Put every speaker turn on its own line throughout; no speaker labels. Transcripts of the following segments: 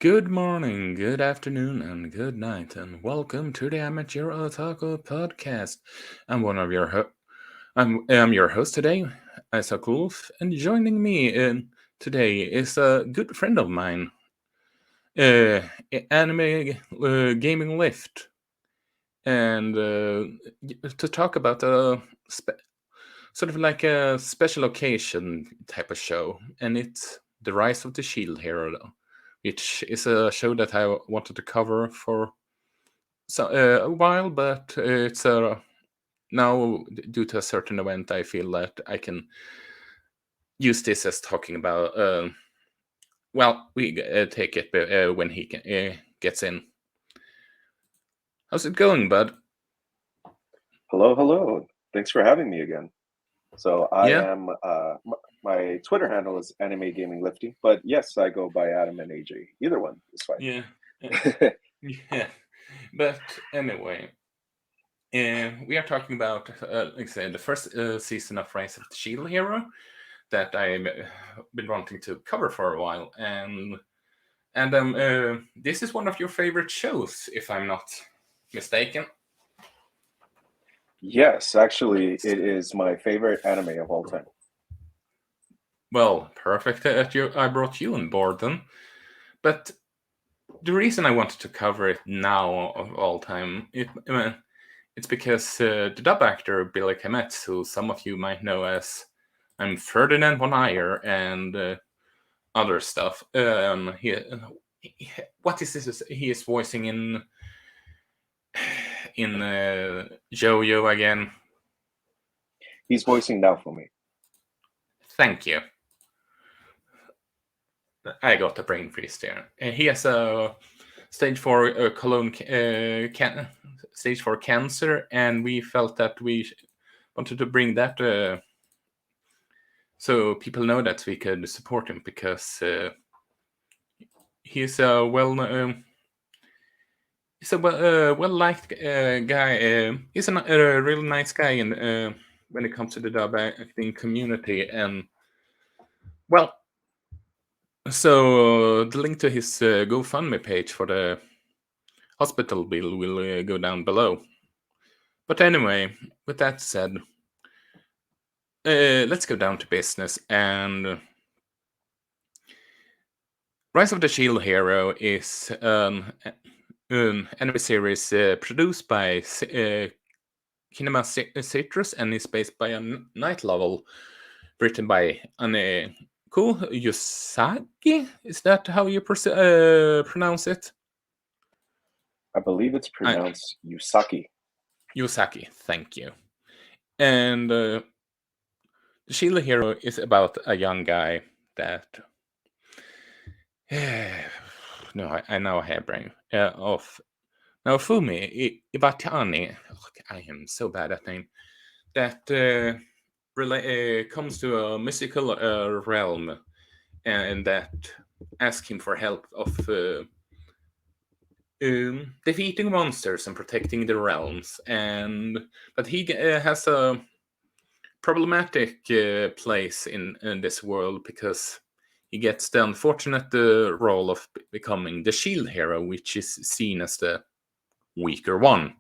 Good morning, good afternoon, and good night, and welcome to the Amateur Otaku podcast. I'm one of your I'm your host today, Isak, and joining me today is a good friend of mine, uh, Anime Gaming Lift, and to talk about sort of like a special occasion type of show, and it's the Rise of the Shield Hero, which is a show that I wanted to cover for a while, but it's now due to a certain event, I feel that I can use this as talking about. Well, we take it when he gets in. How's it going, bud?
Hello, hello. Thanks for having me again. So I
Yeah,
am my Twitter handle is Anime Gaming Lifty, but yes, I go by Adam and AJ. Either one is
yeah,
fine.
yeah. But anyway, we are talking about, like I said, the first season of Rise of the Shield Hero that I've been wanting to cover for a while, and this is one of your favorite shows, if I'm not mistaken.
Yes, actually, it is my favorite anime of all time.
Well, perfect that I brought you on board then. But the reason I wanted to cover it now of all time, it's because the dub actor Billy Kametz, who some of you might know as I'm Ferdinand von Ayer and other stuff. What is this? He is voicing in JoJo again.
He's voicing now for me.
Thank you. I got a brain freeze there. He has a stage 4 stage 4 cancer, and we felt that we wanted to bring that so people know that we could support him because he's a well liked guy. He's a really nice guy, and when it comes to the dub acting community, and well, so the link to his GoFundMe page for the hospital bill will go down below. But anyway, with that said, let's go down to business. And Rise of the Shield Hero is an anime series produced by Kinema Citrus and is based by a night novel written by Aneko Yusagi. Is that how you pronounce it?
I believe it's pronounced Yusaki.
Yusaki, thank you. And the Shield Hero is about a young guy that. No, I now have brain of Naofumi Ibatani. I am so bad at name. That comes to a mystical realm and that ask him for help of defeating monsters and protecting the realms. And but he has a problematic place in this world because he gets the unfortunate role of becoming the shield hero, which is seen as the weaker one.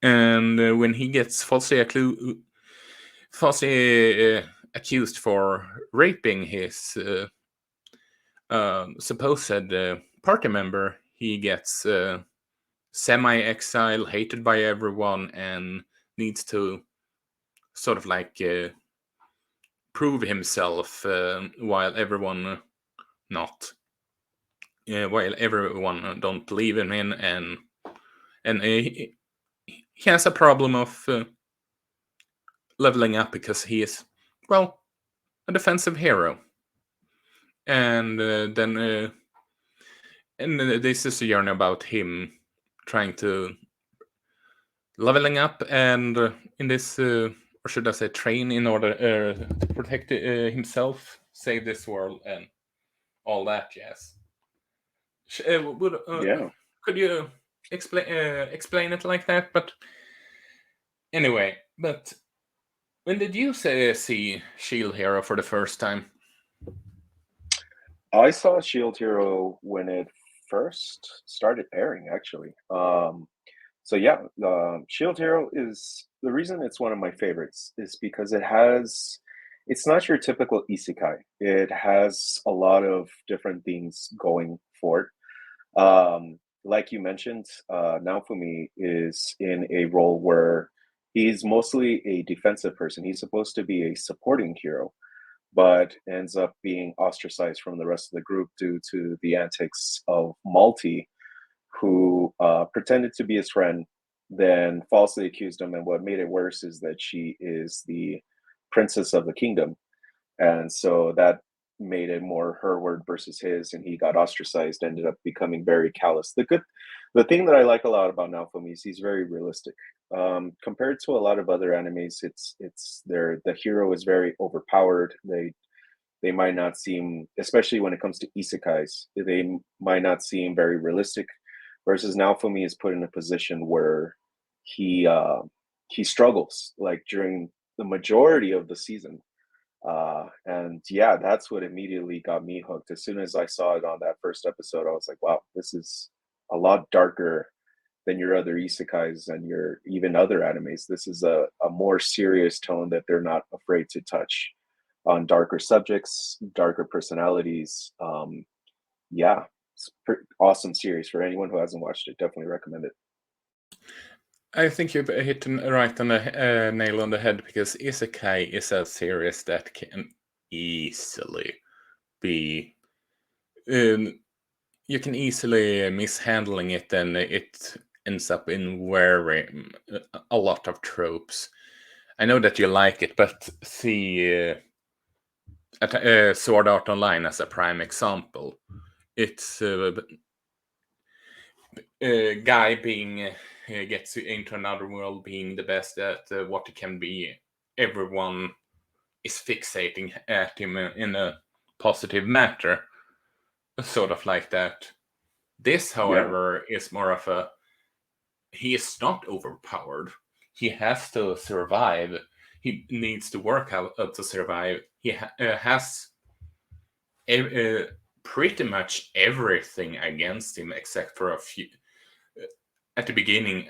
And when he gets falsely accused for raping his supposed party member, he gets semi-exile, hated by everyone, and needs to sort of like prove himself while everyone not while everyone don't believe in him, and he has a problem of leveling up because he is, well, a defensive hero. And then and this is a journey about him trying to leveling up and in this or should I say train in order to protect himself, save this world, and all that jazz.
Yeah.
Could you explain it like that? But anyway, but when did you see Shield Hero for the first time?
I saw Shield Hero when it first started airing, actually. So yeah, Shield Hero is the reason it's one of my favorites is because it's not your typical isekai. It has a lot of different things going for it. Like you mentioned, Naofumi is in a role where he's mostly a defensive person. He's supposed to be a supporting hero, but ends up being ostracized from the rest of the group due to the antics of Malty, who pretended to be his friend, then falsely accused him. And what made it worse is that she is the princess of the kingdom. And so that made it more her word versus his, and he got ostracized, ended up becoming very callous. The thing that I like a lot about Naofumi is he's very realistic. Compared to a lot of other animes, the hero is very overpowered. They might not seem, especially when it comes to isekais, they might not seem very realistic. Versus Naofumi is put in a position where he struggles like during the majority of the season. And yeah, that's what immediately got me hooked. As soon as I saw it on that first episode, I was like, wow, this is a lot darker than your other isekais and your even other animes. This is a more serious tone that they're not afraid to touch on darker subjects, darker personalities. Yeah, it's a awesome series for anyone who hasn't watched it. Definitely recommend it.
I think you've hit right on the nail on the head, because isekai is a series that can easily be. You can easily mishandling it, and it ends up in wearing a lot of tropes. I know that you like it, but see Sword Art Online as a prime example. It's a guy being gets into another world, being the best at what it can be. Everyone is fixating at him in a positive matter, sort of like that. This,
Yeah,
however, is more of a he is not overpowered. He has to survive. He needs to work out to survive. He has uh, pretty much everything against him except for a few. At the beginning,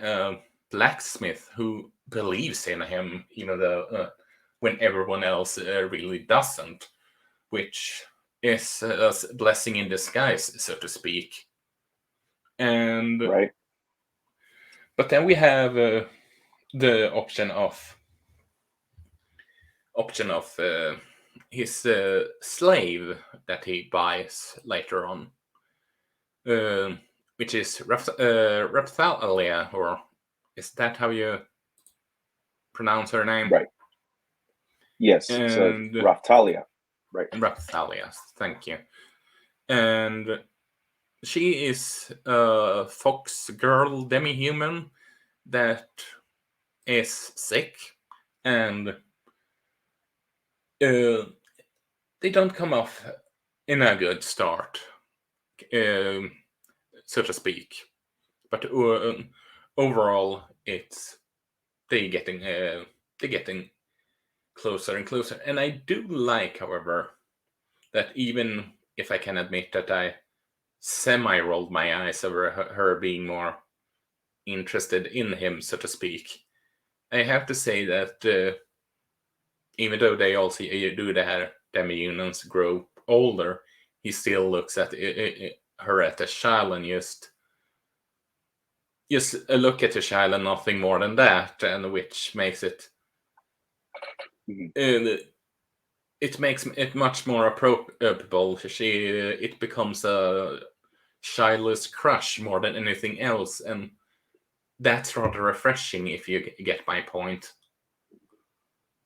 blacksmith who believes in him, when everyone else really doesn't, which is a blessing in disguise, so to speak. And
right.
but then we have the option of his slave that he buys later on, uh, which is Repthalia, or is that how you pronounce her name?
Right. Yes. So
And
Raftalia. Right.
Repthalia, thank you. And she is a fox girl demi-human that is sick, and they don't come off in a good start, um, so to speak. But overall, it's they getting they getting closer and closer. And I do like, however, that even if I can admit that I semi rolled my eyes over her being more interested in him, so to speak, I have to say that even though they also do their demi-humans grow older, he still looks at her as a child, and just look at a child and nothing more than that, and which makes it
Mhm.
it makes it much more approachable. It becomes a childless crush more than anything else, and that's rather refreshing, if you get my point.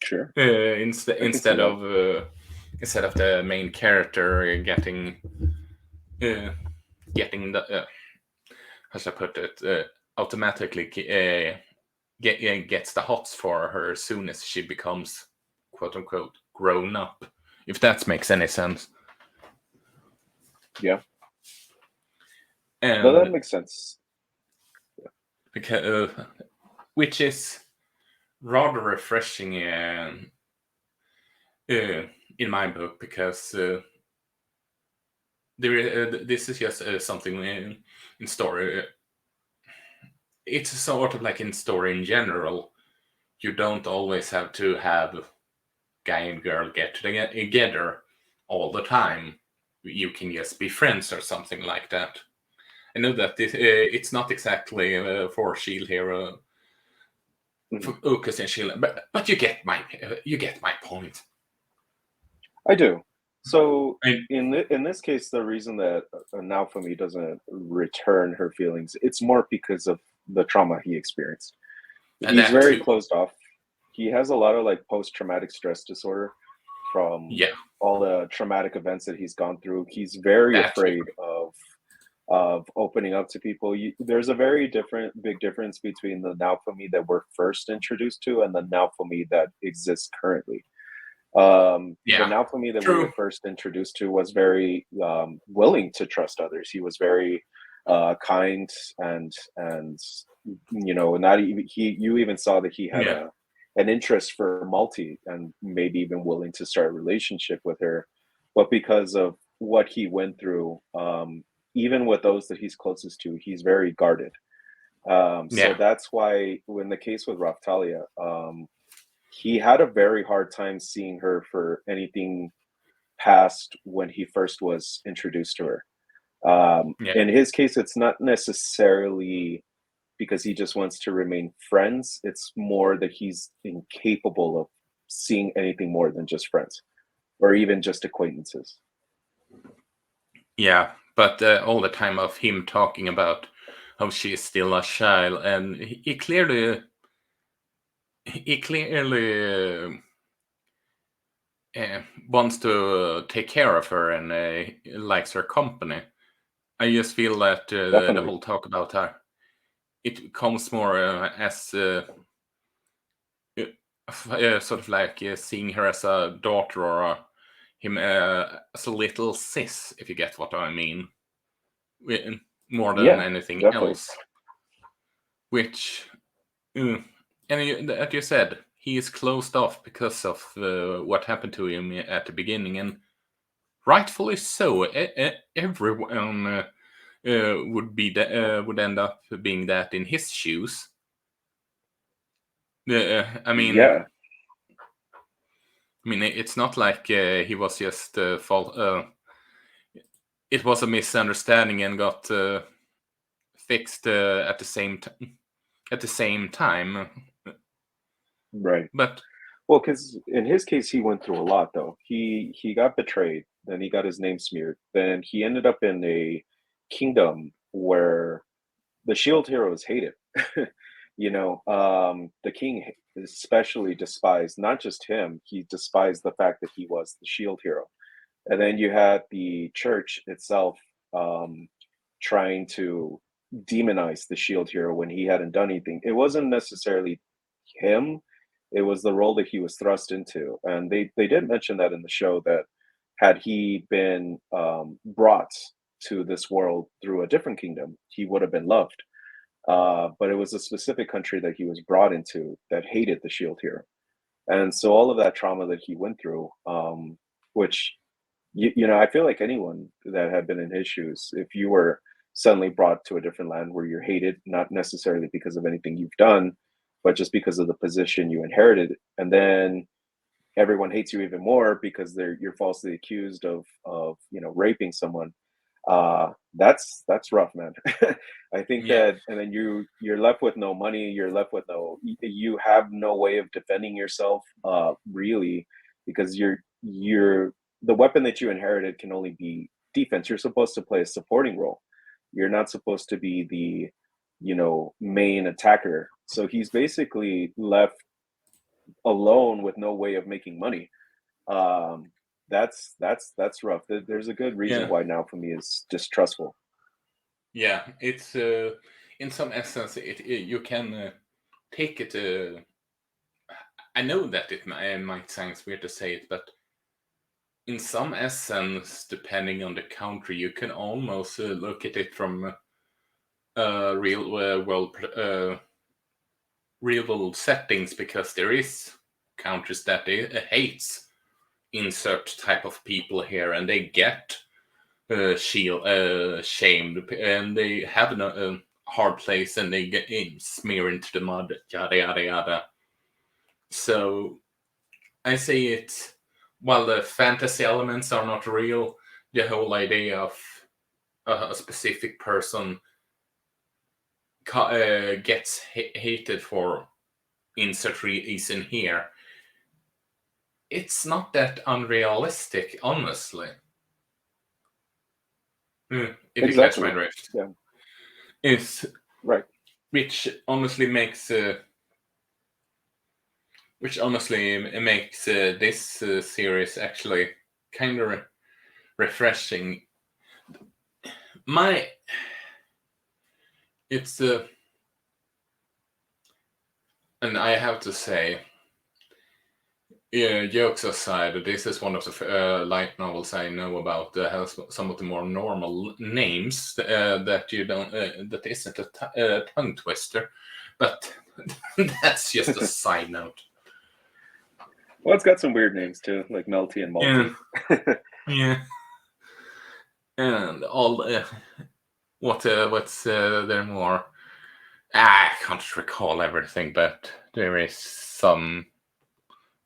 Sure.
Instead
I can see that.
instead of the main character uh, getting the how should I put it, automatically gets the hots for her as soon as she becomes quote unquote grown up, if that makes any sense.
Yeah. No, that
And
makes sense.
because which is rather refreshing uh, in my book, because this is just something in story. It's sort of like in story in general. You don't always have to have guy and girl get together all the time. You can just be friends or something like that. I know that it's not exactly for Shield Hero,
Mhm.
for Ukas and Shield, but you get my point.
I do. So
I mean,
in this case, the reason that Naofumi doesn't return her feelings, it's more because of the trauma he experienced.
and
He's
that
very
too.
closed off. He has a lot of like post-traumatic stress disorder from
Yeah,
all the traumatic events that he's gone through. He's very
that too.
afraid of opening up to people. There's a very big difference between the Naofumi that we're first introduced to and the Naofumi that exists currently. The
Yeah,
Naofumi that we were
true.
first introduced to was very willing to trust others. He was very kind and and that you even saw that he had
Yeah,
an interest for Malti and maybe even willing to start a relationship with her, but because of what he went through, even with those that he's closest to, he's very guarded. So
yeah,
that's why, in the case with Raftalia, he had a very hard time seeing her for anything past when he first was introduced to her.
yeah,
In his case, it's not necessarily because he just wants to remain friends. It's more that he's incapable of seeing anything more than just friends or even just acquaintances.
yeah. But all the time of him talking about how she is still a child, and he clearly wants to take care of her and likes her company. I just feel that the
Definitely.
whole talk about her, it comes more as sort of like seeing her as a daughter or him as a little sis, if you get what I mean, more than
Yeah,
anything
definitely.
else. Which, mm, and as you said, he is closed off because of what happened to him at the beginning, and rightfully so. Everyone would end up being that in his shoes. I mean,
Yeah,
it's not like he was just fault. It was a misunderstanding and got fixed at the same time.
right.
But
Well, because in his case, he went through a lot, though. He got betrayed, then he got his name smeared, then he ended up in a kingdom where the shield hero is hated. The king especially despised not just him; he despised the fact that he was the shield hero. And then you had the church itself um, trying to demonize the shield hero when he hadn't done anything. It wasn't necessarily him, it was the role that he was thrust into. And they did mention that in the show that had he been brought to this world through a different kingdom, he would have been loved. But it was a specific country that he was brought into that hated the shield hero. And so all of that trauma that he went through, which I feel like anyone that had been in his shoes, if you were suddenly brought to a different land where you're hated, not necessarily because of anything you've done, but just because of the position you inherited, and then everyone hates you even more because you're falsely accused of raping someone. That's rough, man. I think
yeah,
that, and then you're left with no money, you're left with you have no way of defending yourself, really, because you're the weapon that you inherited can only be defense. You're supposed to play a supporting role. You're not supposed to be the main attacker. So he's basically left alone with no way of making money. um that's rough. There's a good reason
yeah,
why now for me is distrustful.
yeah. It's in some essence, you can take it. I know that might sound weird to say it, but in some essence, depending on the country, you can almost look at it from real real world settings, because there is countries that hates insert type of people here, and they get shamed, and they have a hard place, and they get smear into the mud, yada yada yada. So I say it. While the fantasy elements are not real, the whole idea of a specific person gets hated for insert reason here. It's not that unrealistic, honestly. If you catch my
Exactly.
drift,
Yeah.
it's
Right.
which honestly makes this series actually kind of refreshing. My it's and I have to say, yeah, jokes aside, this is one of the light novels I know about that has some of the more normal names that you don't that isn't a tongue twister, but that's just a side note.
Well, it's got some weird names too, like Melty and
Yeah,
Malty.
yeah, and all what's there more? I can't recall everything, but there is some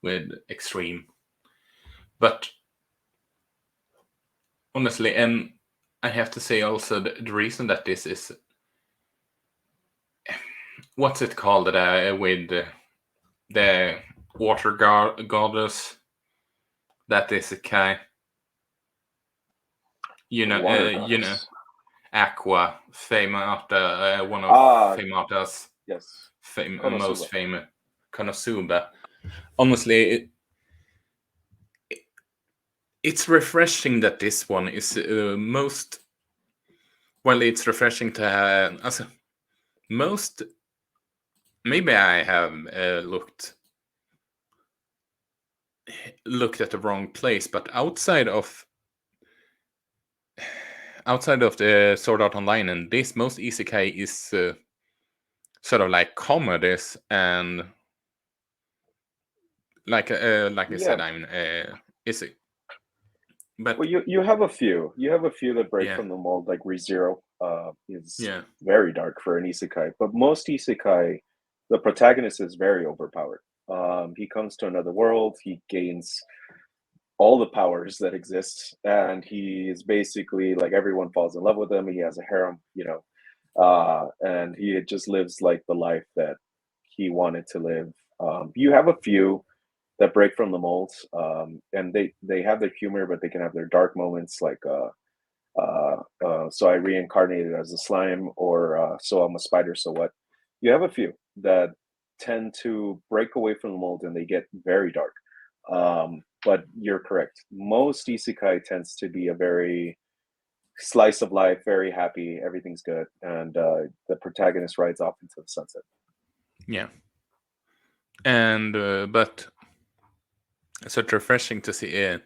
with extreme. But honestly, and I have to say also the reason that this is what's it called that with the water goddess that is a Kai.
The water
You know,
goddess.
Aqua, Famata, one of
Ah,
Famata's
yes.
most
Konosuba.
famous, Konosuba. Honestly, it's refreshing that this one is most. Well, it's refreshing to have. Most. Maybe I have looked at the wrong place, but outside of the Sword Art Online and this, most isekai is sort of like comedies, and like I
Yeah.
said, I'm is it? But
Well, you have a few. You have a few that break
yeah,
from the mold, like ReZero is
yeah,
very dark for an isekai. But most isekai, the protagonist is very overpowered. He comes to another world. He gains all the powers that exist, and he is basically like everyone falls in love with him. He has a harem, and he just lives like the life that he wanted to live. You have a few that break from the molds, and they have their humor, but they can have their dark moments, like so I reincarnated as a slime, or so I'm a spider. So what? You have a few that tend to break away from the mold, and they get very dark. But you're correct. Most isekai tends to be a very slice of life, very happy, everything's good, and the protagonist rides off into the sunset.
yeah, and but so it's refreshing to see it.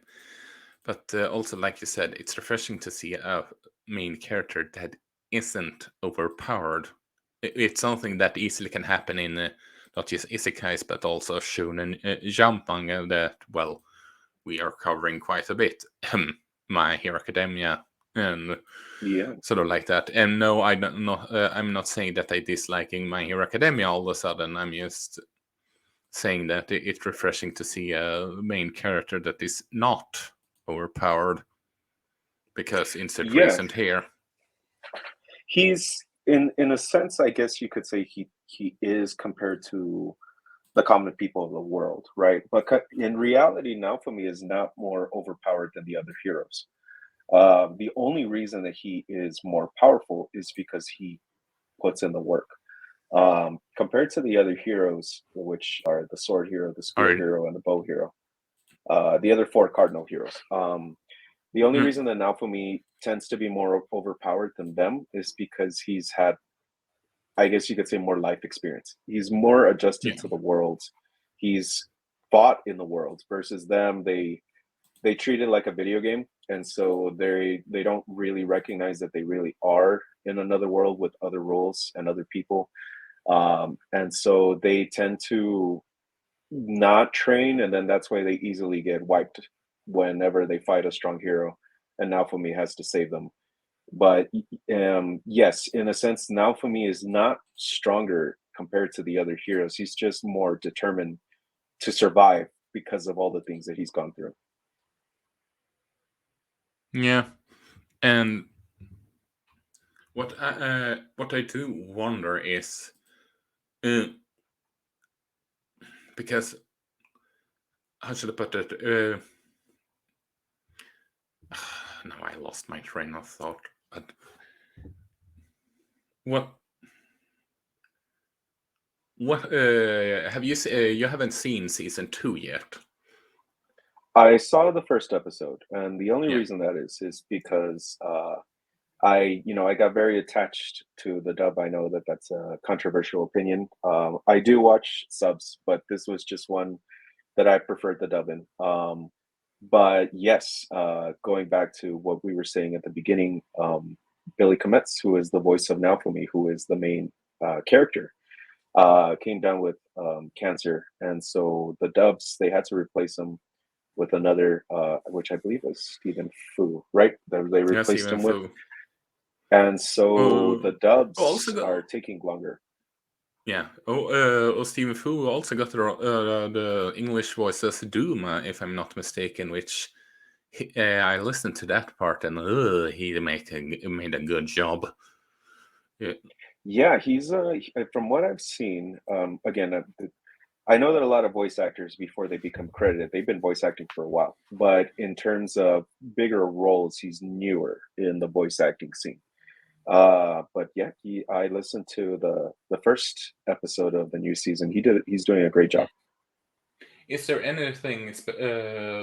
But also, like you said, it's refreshing to see a main character that isn't overpowered. It's something that easily can happen in not just isekais, but also shonen jump manga that, well, we are covering quite a bit. My Hero Academia and
Yeah.
sort of like that. And no, I don't not. I'm not saying that I disliking My Hero Academia all of a sudden. I'm just saying that it's refreshing to see a main character that is not overpowered, because insert
Yeah,
recent here.
he's in a sense, I guess you could say he is compared to the common people of the world, right? But in reality, Naofumi is not more overpowered than the other heroes. The only reason that he is more powerful is because he puts in the work. Compared to the other heroes, which are the sword hero, the spear
Or
hero, and the bow hero, the other four cardinal heroes. The only
mm,
reason that Naofumi tends to be more overpowered than them is because he's had, I guess you could say, more life experience. He's more
yeah,
adjusted to the world. He's fought in the world versus them. They treat it like a video game, and so they don't really recognize that they really are in another world with other rules and other people. And so they tend to not train, and then that's why they easily get wiped whenever they fight a strong hero. and Naofumi has to save them. But yes, in a sense, Naofumi is not stronger compared to the other heroes. He's just more determined to survive because of all the things that he's gone through.
Yeah, and what I do wonder is, uh, because how should I put it? Now I lost my train of thought. But what have you you haven't seen season 2 yet?
I saw the first episode, and the only
Yeah.
reason that is because I got very attached to the dub. I know that that's a controversial opinion. I do watch subs, but this was just one that I preferred the dub in. But yes, going back to what we were saying at the beginning, Billy Kometz, who is the voice of Naofumi, who is the main character, came down with cancer, and so the dubs they had to replace him with another, which I believe was Stephen Fu, right? That they
Yes,
replaced
even
him with,
Fu.
and so the
Also
dubs
got,
are taking longer.
yeah. Stephen Fu also got the English voice as Doom, if I'm not mistaken. Which I listened to that part, and he made a good job. Yeah.
Yeah, he's from what I've seen. Again, I know that a lot of voice actors before they become credited, they've been voice acting for a while. But in terms of bigger roles, he's newer in the voice acting scene. But yeah, I listened to the first episode of the new season. He's doing a great job.
Is there anything,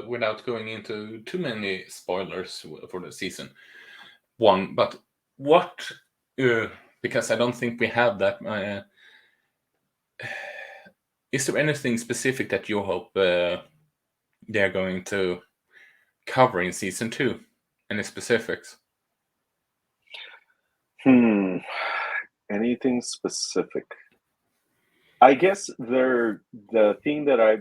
without going into too many spoilers for the season one, but what? Because I don't think we have that. Is there anything specific that you hope they're going to cover in season 2? Any specifics?
Hmm. Anything specific? I guess the thing that I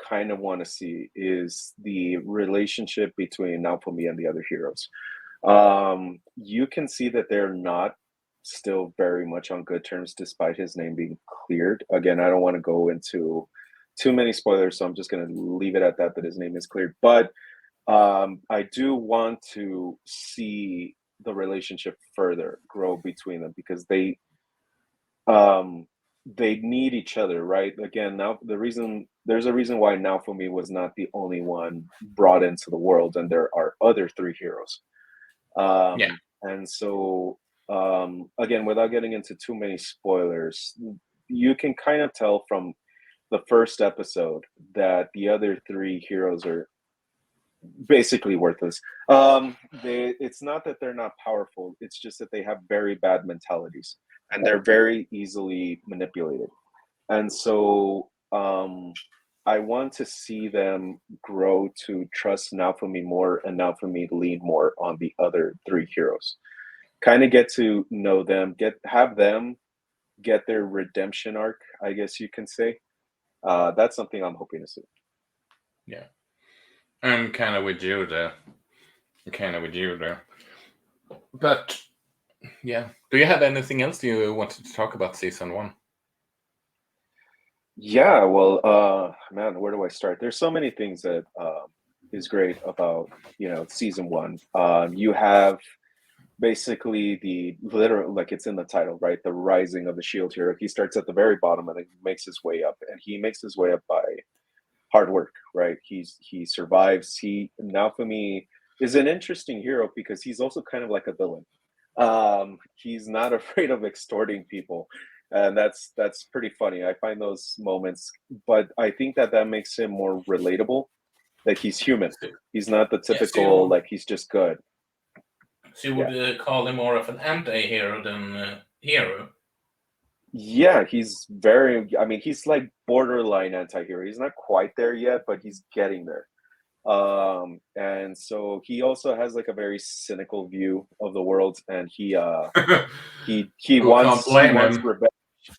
kind of want to see is the relationship between Naofumi and the other heroes. You can see that they're not still very much on good terms despite his name being cleared. Again, I don't want to go into too many spoilers, so I'm just going to leave it at that, that his name is cleared. But I do want to see the relationship further grow between them because um they need each other, right? Again, now there's a reason why Naofumi was not the only one brought into the world, and there are other three heroes.
Yeah.
And so again, without getting into too many spoilers, you can kind of tell from the first episode that the other three heroes are basically worthless. It's not that they're not powerful, it's just that they have very bad mentalities and they're very easily manipulated. And so I want to see them grow to trust Naofumi more and Naofumi lean more on the other three heroes. Kind of get to know them, have them get their redemption arc, I guess you can say. That's something I'm hoping to see.
Yeah. I'm kind of with you there. But yeah, do you have anything else you wanted to talk about season 1?
Yeah, well, man, where do I start? There's so many things that is great about season one. You have basically the literal, like it's in the title, right? The rising of the shield hero. He starts at the very bottom and then makes his way up, and he makes his way up by hard work, right? He survives. He now for me is an interesting hero because he's also kind of like a villain. He's not afraid of extorting people, and that's pretty funny. I find those moments, but I think that that makes him more relatable. That he's human. He's not the
Yes,
typical like he's just good.
so you
Yeah,
would call him more of an anti-hero than hero.
yeah. He's very. I mean, he's like borderline anti-hero. He's not quite there yet, but he's getting there. And so he also has like a very cynical view of the world, and he
Who can't
he
blame
wants
him?
revenge.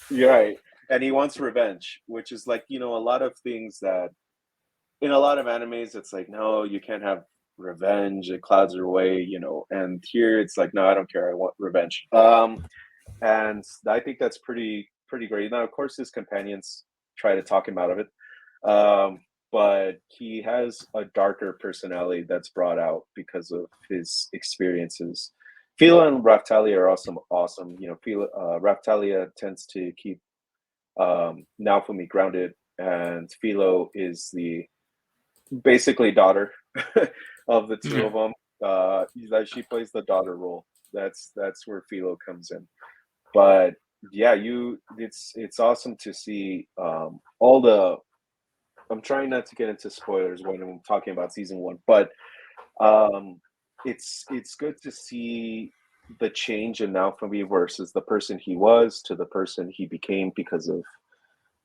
You're right. And he wants revenge, which is like, a lot of things that in a lot of animes it's like, no, you can't have revenge. It clouds her way, and here it's like, no, I don't care. I want revenge. And I think that's pretty great. Now, of course, his companions try to talk him out of it, um, but he has a darker personality that's brought out because of his experiences. Fila and Raftalia are awesome. Raftalia tends to keep Naofumi grounded, and Philo is the basically daughter of the two
Yeah.
of them. That she plays the daughter role. That's where Philo comes in. But yeah, it's awesome to see all the. I'm trying not to get into spoilers when I'm talking about season one, but um, it's good to see the change in Naofumi versus the person he was to the person he became because of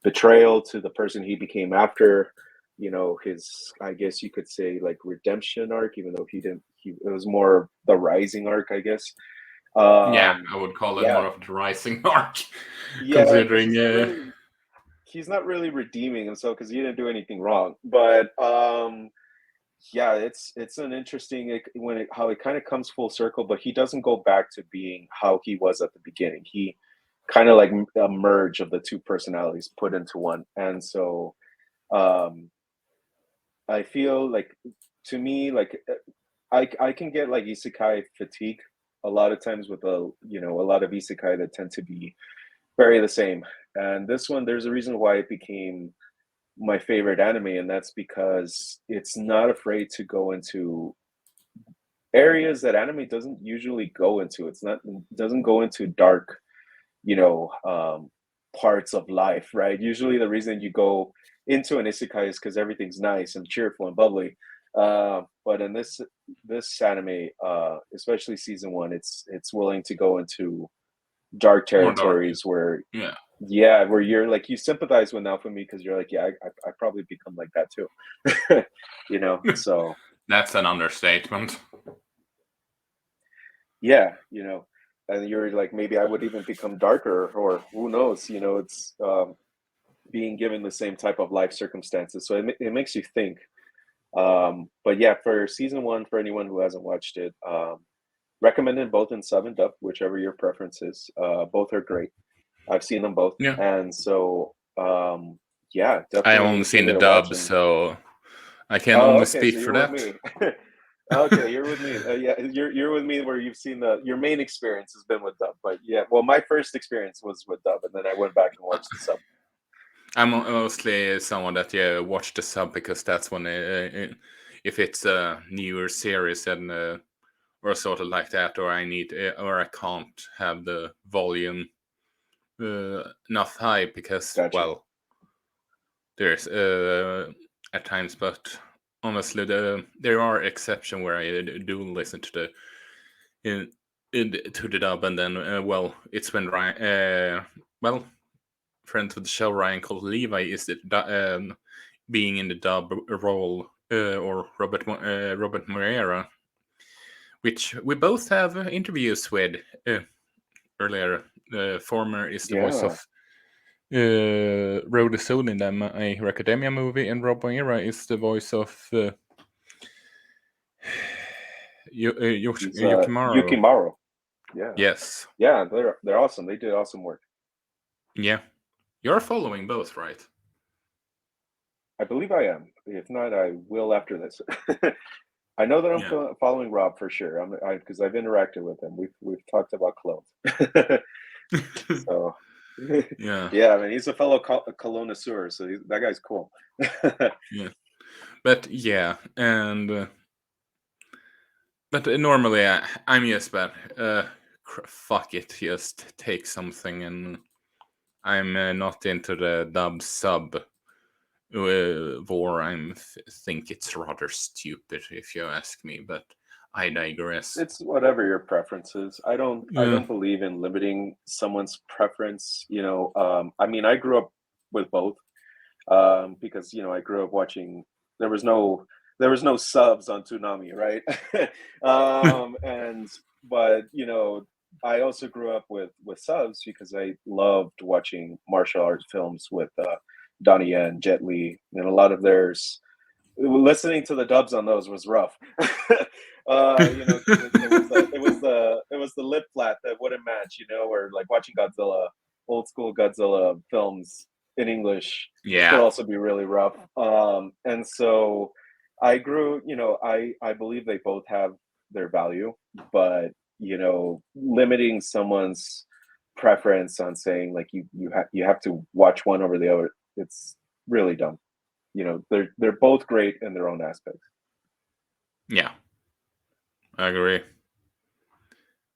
betrayal to the person he became after, his, I guess you could say, like, redemption arc, even though he didn't it was more the rising arc, I guess.
Yeah,
um
I would call it
yeah,
more of the rising arc,
yeah, because
considering.
he's not really redeeming himself because he didn't do anything wrong, but yeah, it's an interesting, how it kind of comes full circle, but he doesn't go back to being how he was at the beginning. He kind of like a merge of the two personalities put into one, and so um I feel like, to me, like, I can get like isekai fatigue a lot of times with a lot of isekai that tend to be very the same. And this one, there's a reason why it became my favorite anime, and that's because it's not afraid to go into areas that anime doesn't usually go into. It's not doesn't go into dark, you know, um, parts of life, right? Usually, the reason you go into an isekai is because everything's nice and cheerful and bubbly. But in this anime, especially season one, it's willing to go into dark
More dark.
territories where,
Yeah,
yeah, where you're like, you sympathize with Naofumi because you're like, yeah, I probably become like that too. So
that's an understatement.
yeah, and you're like, maybe I would even become darker, or who knows, it's being given the same type of life circumstances. So it makes you think. But yeah, for season one, for anyone who hasn't watched it, recommended both in sub and dub, whichever your preference is. Both are great. I've seen them both,
Yeah,
and so yeah,
I only
definitely
seen
give
the
it a watch.
dub,
And
so I can
oh,
only
okay, so
speak for
you're with
that.
me. Okay, you're with me. Yeah, you're with me where you've seen your main experience has been with dub. But yeah, well, my first experience was with dub, and then I went back and watched the sub.
I'm mostly someone that watch the sub because that's when if it's a newer series and or sort of like that, or I need or I can't have the volume enough high because,
Gotcha.
well, there's at times, but honestly, there are exceptions where I do listen to the in, to the dub, and then well, it's when Ryan, well, friend of the show Ryan called Levi is the being in the dub role, or Robert Moreira, which we both have interviews with earlier. The former is the voice
Yeah,
of Rhoda Soul in the My Hero Academia movie, and Rob Moira is the voice of
he's
Yukimaru.
Yukimaru. Yeah,
Yes.
yeah, they're awesome. They did awesome work.
Yeah. You're following both, right?
I believe I am. If not, I will after this. I know that I'm
Yeah.
following Rob for sure. Because I've interacted with him. We've talked about clones. So
Yeah.
yeah, I mean, he's a fellow connoisseur, so that guy's cool.
Yeah. But yeah, and but normally I'm just bad. Fuck it, just take something, and I'm not into the dub sub war. Think it's rather stupid if you ask me, but I digress.
It's whatever your preference is. I
Yeah.
don't believe in limiting someone's preference. I mean, I grew up with both, because I grew up watching. There was no there was no subs on Toonami, right? And but I also grew up with subs because I loved watching martial arts films with Donnie Yen, Jet Li, and a lot of theirs. listening to the dubs on those was rough. You know, because it was the lip flat that wouldn't match. You know, or like watching Godzilla, old school Godzilla films in English could
Yeah.
also be really rough. And so I grew. You know, I believe they both have their value, but limiting someone's preference on saying like you have to watch one over the other, it's really dumb. They're both great in their own aspects.
Yeah. I agree.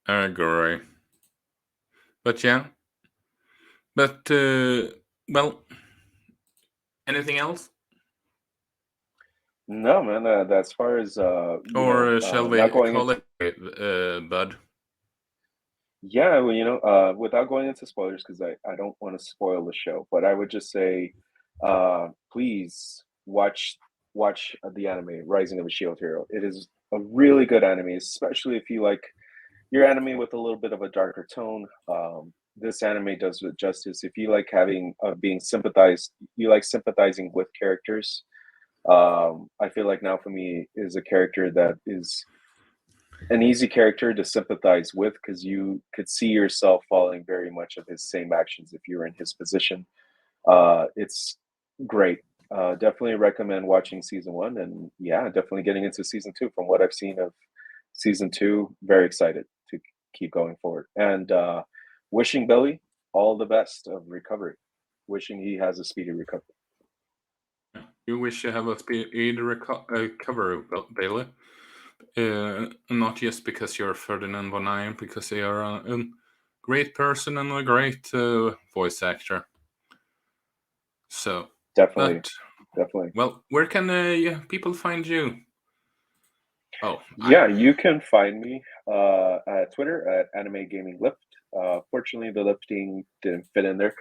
I agree. But yeah. But well, anything else,
No, man. As far as
or shall
not
we
going
call
into,
it, Bud?
yeah, well, without going into spoilers, because I don't want to spoil the show, but I would just say, please watch the anime Rising of a Shield Hero. It is a really good anime, especially if you like your anime with a little bit of a darker tone. This anime does it justice. If you like having being sympathized, you like sympathizing with characters. I feel like Naofumi is a character that is an easy character to sympathize with because you could see yourself following very much of his same actions if you were in his position. It's great. Definitely recommend watching season one, and yeah, definitely getting into season two. From what I've seen of season two, very excited to keep going forward. And wishing Billy all the best of recovery. Wishing he has a speedy recovery.
You wish you have a speedy recovery, Bailey. Not just because you're Ferdinand von Iron, because you're a great person and a great voice actor. So,
Definitely,
but
definitely.
well, where can people find you? Oh,
Yeah, you can find me at Twitter at Anime Gaming Lift. Fortunately, the lifting didn't fit in there,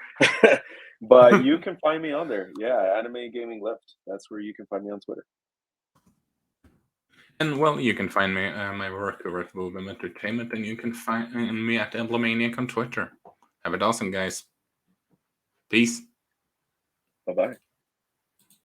but you can find me on there. Yeah, Anime Gaming Lift. That's where you can find me on Twitter.
and well, you can find me my work over at Movement Entertainment, and you can find me at Emblemaniac on Twitter. Have it awesome, guys. Peace.
Bye bye.